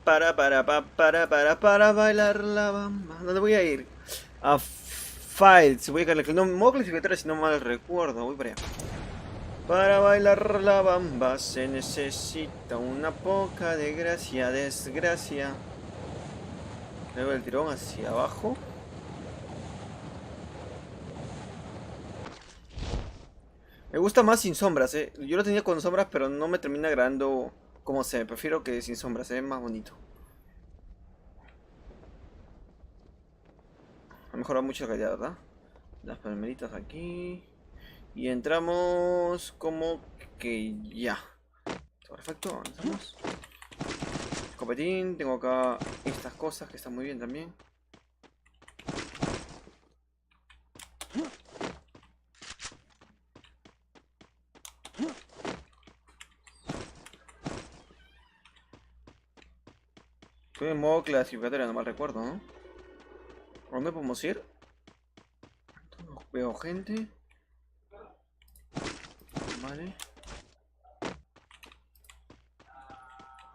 para bailar la bamba. ¿Dónde voy a ir? A Files. Voy a no, modo clasificatorio si no mal recuerdo. Voy para allá. Para bailar la bamba se necesita una poca de gracia, desgracia. Luego el tirón hacia abajo. Me gusta más sin sombras, Yo lo tenía con sombras, pero no me termina agradando como se ve. Prefiero que sin sombras, se ve más bonito. Ha mejorado mucho la calidad, ¿verdad? Las palmeritas aquí. Y entramos como que ya. Perfecto, avanzamos. Escopetín, tengo acá estas cosas que están muy bien también. Estoy en modo clasificatorio, no mal recuerdo, ¿no? ¿A dónde podemos ir? Veo gente. Vale.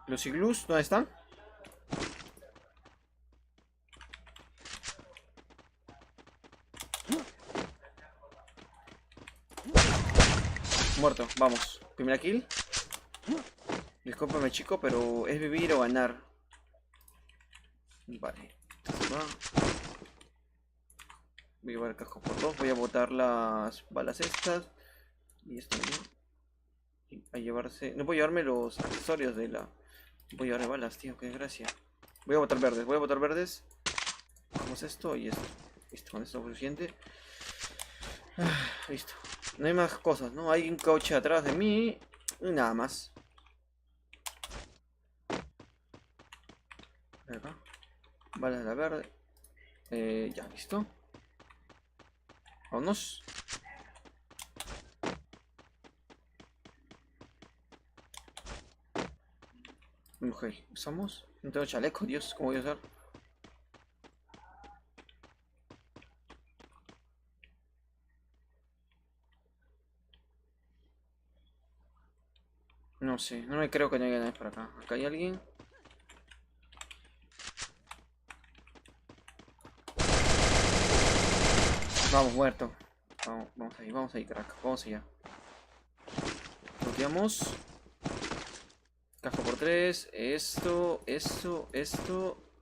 ¿Los iglús dónde están? Muerto, vamos. Primera kill. Discúlpame chico, pero es vivir o ganar. Vale. Voy a llevar el casco por dos. Voy a botar las balas estas. Y esto bien. Y a llevarse. No puedo llevarme los accesorios de la. No puedo llevarme balas, tío, qué desgracia. Voy a botar verdes, voy a botar verdes. Cogemos esto y esto. Listo, con esto es suficiente. Listo. No hay más cosas, ¿no? Hay un coche atrás de mí. Y nada más. Acá. Balas de la verde. Ya, listo. Vámonos. Ok, usamos. No tengo chaleco, Dios, ¿cómo voy a usar? No sé, no me creo que no haya nadie por acá. ¿Acá hay alguien? Vamos, muerto. Vamos ahí, crack. Vamos allá. Looteamos. Casco por 3. Esto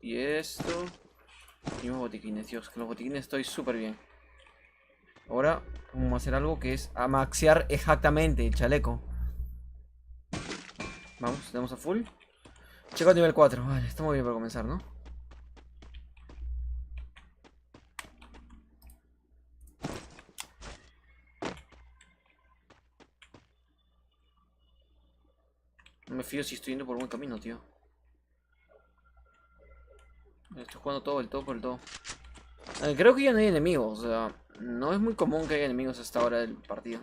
y esto. Y unos botiquines, Dios, con los botiquines estoy súper bien. Ahora vamos a hacer algo que es amaxear exactamente el chaleco. Vamos, tenemos a full. Checo nivel 4. Vale, estamos bien para comenzar, ¿no? No me fío si estoy yendo por buen camino, tío. Estoy jugando todo, el todo por el todo. Creo que ya no hay enemigos, o sea, no es muy común que haya enemigos a esta hora del partido.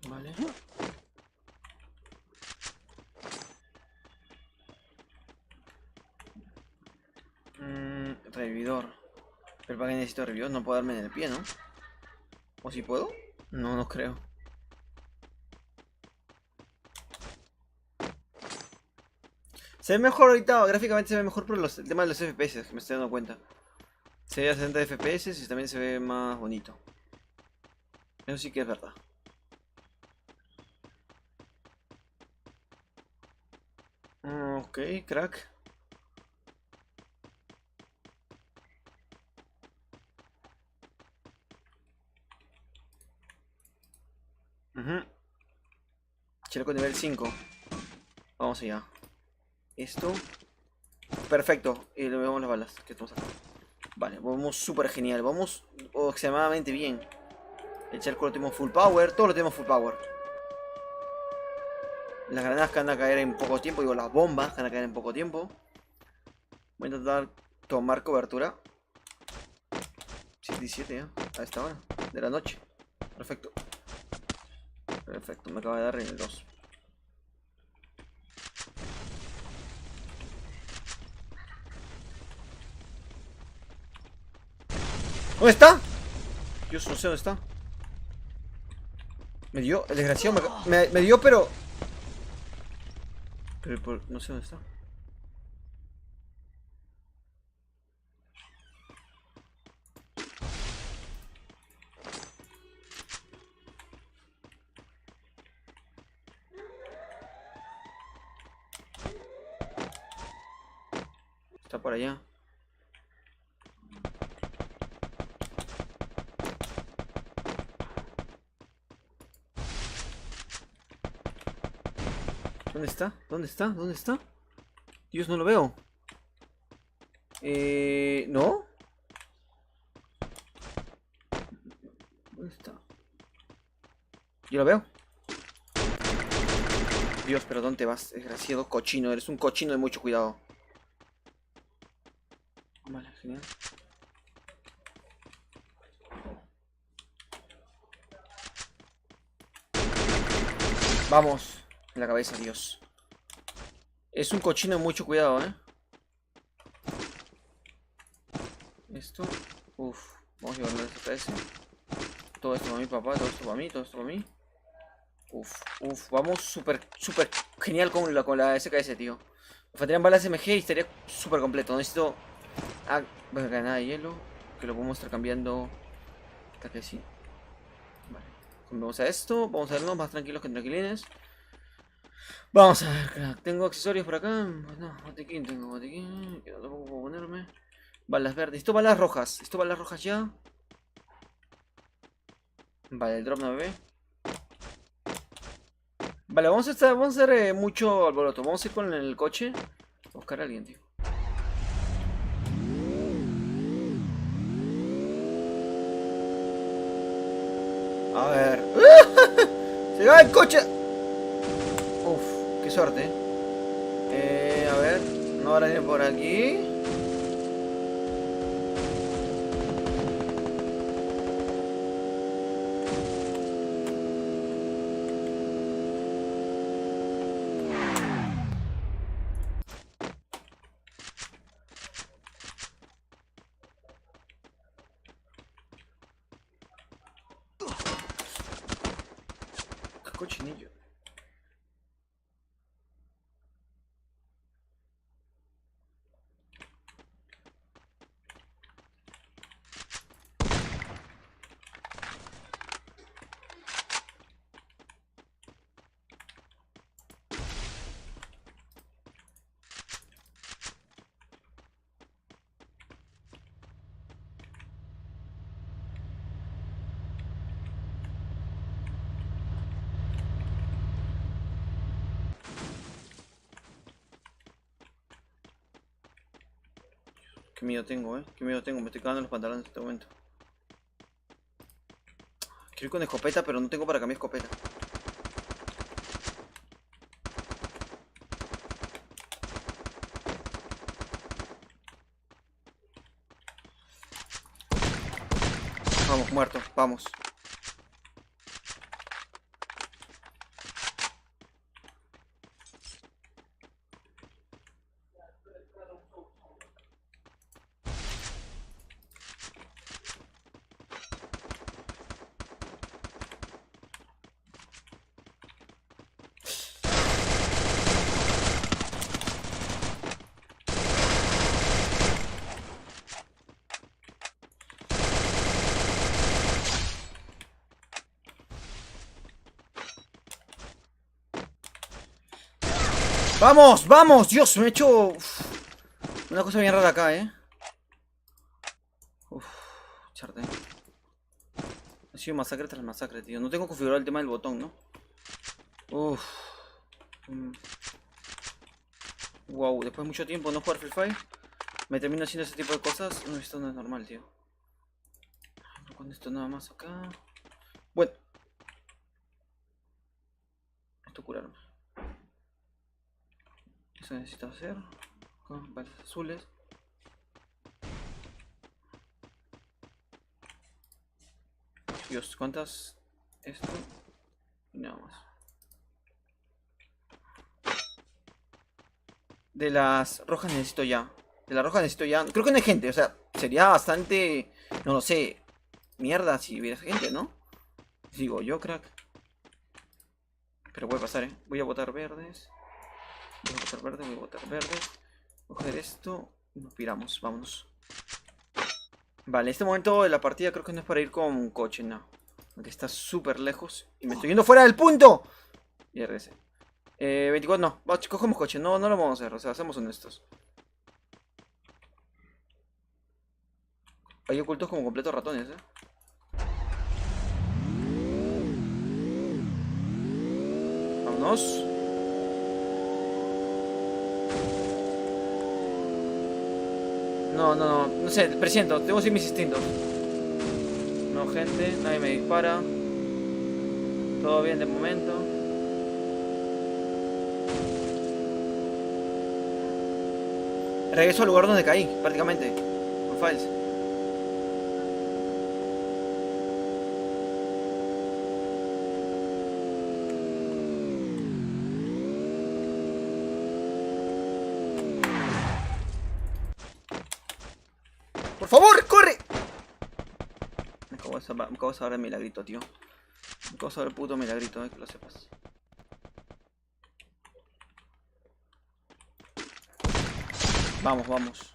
Vale. Revividor. Pero para que necesito revividor no puedo darme en el pie, ¿no? ¿O si puedo? No, no creo. Se ve mejor ahorita, gráficamente se ve mejor por el tema de los FPS, que me estoy dando cuenta. Se ve a 60 FPS y también se ve más bonito. Eso sí que es verdad. Ok, crack. Chaleco nivel 5. Vamos allá. Esto. Perfecto. Y le vemos las balas que estamos acá. Vale, vamos súper genial. Vamos extremadamente bien. El charco lo tenemos full power. Todo lo tenemos full power. Las granadas que van a caer en poco tiempo. Digo, las bombas que van a caer en poco tiempo. Voy a intentar tomar cobertura. 7 a esta hora de la noche. Perfecto. Perfecto, me acaba de dar en el 2. ¿Dónde está? Dios, no sé dónde está. Me dio, el desgraciado me dio, pero... no sé dónde está. Está por allá. ¿Dónde está? ¿Dónde está? ¿Dónde está? Dios, no lo veo. ¿No? ¿Dónde está? Yo lo veo. Dios, pero ¿dónde vas? Desgraciado cochino. Eres un cochino de mucho cuidado. Vale, genial. Vamos. En la cabeza, Dios. Es un cochino de mucho cuidado, ¿eh? Esto. Uf. Vamos a llevarlo a FPS. Todo esto para mi papá, todo esto para mí, todo esto para mí. Uf, uf, vamos súper genial con la SKS, tío. Me faltarían balas MG y estaría súper completo. No necesito... Ah, bueno, nada de hielo. Que lo podemos estar cambiando. Hasta que sí. Vale. Vamos a esto. Vamos a vernos más tranquilos que tranquilines. Vamos a ver, crack. ¿Tengo accesorios por acá? Pues no, botiquín, tengo botiquín. Que no tampoco puedo ponerme. Balas verdes. Esto balas rojas. Esto balas rojas ya. Vale, el drop no me ve. Vale, vamos a hacer mucho alboroto. Vamos a ir con el coche a buscar a alguien, tío. A ver. ¡Se va el coche! Uf, qué suerte. A ver. No van a ir por aquí. Qué cochinillo. Qué miedo tengo, qué miedo tengo. Me estoy cagando los pantalones en este momento. Quiero ir con escopeta, pero no tengo para cambiar escopeta. Vamos, muerto, vamos. ¡Vamos! ¡Vamos! Dios, me he hecho... una cosa bien rara acá, Uf, charte. Ha sido masacre tras masacre, tío. No tengo configurado el tema del botón, ¿no? Uf. Wow, después de mucho tiempo no jugar Free Fire, me termino haciendo ese tipo de cosas. No, esto no es normal, tío. Con esto nada más acá. Bueno. Esto curarme. Eso necesito hacer. Con balas azules. Dios, ¿cuántas? Esto. Y nada más. De las rojas necesito ya. De las rojas necesito ya. Creo que no hay gente, o sea, sería bastante... No lo sé. Mierda si hubiera gente, ¿no? Digo yo, crack. Pero puede pasar, Voy a botar verdes. Voy a botar verdes, voy a botar verdes. Coger esto. Y nos piramos, vámonos. Vale, en este momento de la partida creo que no es para ir con un coche, no. Porque está súper lejos. Y me estoy yendo fuera del punto. Y regresé. 24, no. Cogemos coche. No, no lo vamos a hacer. O sea, seamos honestos. Hay ocultos como completos ratones, Vámonos. No sé, presiento, tengo que seguir mis instintos. No, gente, nadie me dispara. Todo bien de momento. Regreso al lugar donde caí, prácticamente. Con files. ¡Por favor, corre! Me acabo de saber el milagrito, tío. Me acabo de saber el puto milagrito, que lo sepas. Vamos, vamos.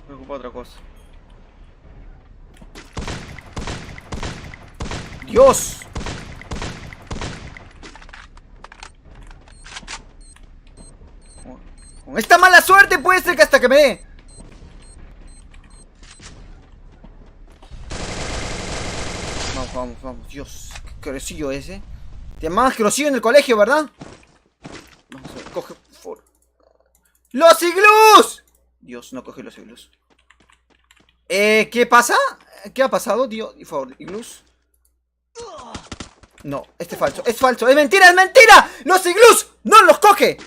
Me preocupa otra cosa. ¡Dios! Con esta mala suerte puede ser que hasta que me dé. Vamos, vamos, vamos. Dios, qué grosillo ese. Te llamabas grosillo en el colegio, ¿verdad? Vamos a ver, coge, por favor. ¡Los iglús! Dios, no coge los iglús. ¿Qué pasa? ¿Qué ha pasado, tío? Por favor, iglús. No, este es falso, es falso, es mentira, es mentira. ¡Los iglús! ¡No los coge!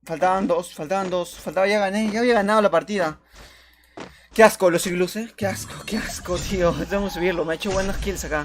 Faltaban dos, faltaba, ya gané, ya había ganado la partida. Qué asco los iglús, qué asco, tío. Tengo que subirlo, me ha hecho buenas kills acá.